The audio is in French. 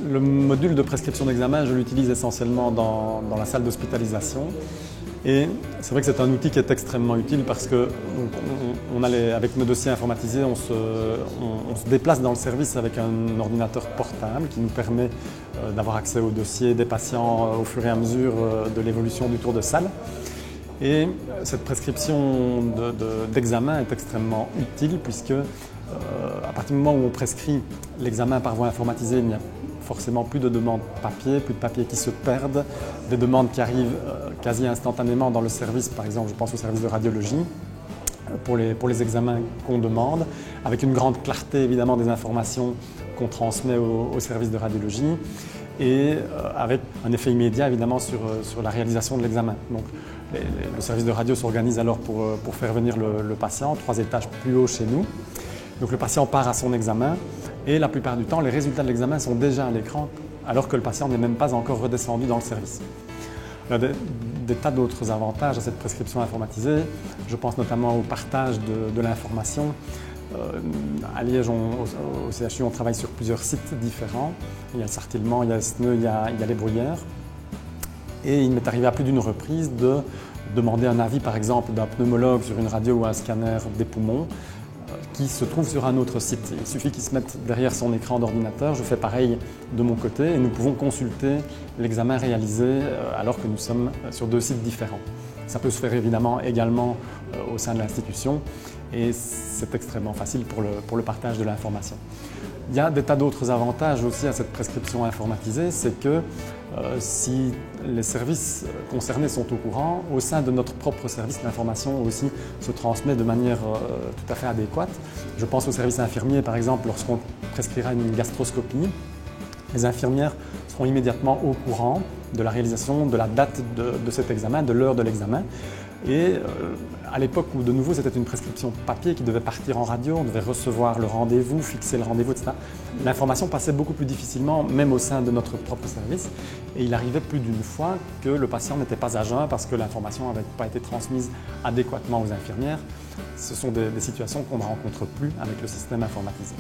Le module de prescription d'examen, je l'utilise essentiellement dans la salle d'hospitalisation. Et c'est vrai que c'est un outil qui est extrêmement utile parce que avec nos dossiers informatisés, on se déplace dans le service avec un ordinateur portable qui nous permet d'avoir accès aux dossiers des patients au fur et à mesure de l'évolution du tour de salle. Et cette prescription d'examen est extrêmement utile puisque à partir du moment où on prescrit l'examen par voie informatisée, il n'y a forcément plus de demandes papier, plus de papiers qui se perdent, des demandes qui arrivent quasi instantanément dans le service, par exemple je pense au service de radiologie, pour les examens qu'on demande, avec une grande clarté évidemment des informations qu'on transmet au service de radiologie et avec un effet immédiat évidemment sur la réalisation de l'examen. Donc le service de radio s'organise alors pour faire venir le patient 3 étages plus haut chez nous. Donc le patient part à son examen et la plupart du temps, les résultats de l'examen sont déjà à l'écran alors que le patient n'est même pas encore redescendu dans le service. Il y a des tas d'autres avantages à cette prescription informatisée. Je pense notamment au partage de l'information. À Liège, au CHU, on travaille sur plusieurs sites différents. Il y a le Sartillement, il y a Esneux, il y a les Bruyères. Et il m'est arrivé à plus d'une reprise de demander un avis, par exemple, d'un pneumologue sur une radio ou un scanner des poumons qui se trouve sur un autre site. Il suffit qu'il se mette derrière son écran d'ordinateur, je fais pareil de mon côté et nous pouvons consulter l'examen réalisé alors que nous sommes sur 2 sites différents. Ça peut se faire évidemment également au sein de l'institution et c'est extrêmement facile pour le partage de l'information. Il y a des tas d'autres avantages aussi à cette prescription informatisée, c'est que si les services concernés sont au courant, au sein de notre propre service, l'information aussi se transmet de manière tout à fait adéquate. Je pense au service infirmier par exemple, lorsqu'on prescrira une gastroscopie, les infirmières seront immédiatement au courant de la réalisation, de la date de cet examen, de l'heure de l'examen. Et à l'époque où de nouveau c'était une prescription papier qui devait partir en radio, on devait recevoir le rendez-vous, fixer le rendez-vous, etc. L'information passait beaucoup plus difficilement, même au sein de notre propre service. Et il arrivait plus d'une fois que le patient n'était pas à jeun parce que l'information n'avait pas été transmise adéquatement aux infirmières. Ce sont des situations qu'on ne rencontre plus avec le système informatisé.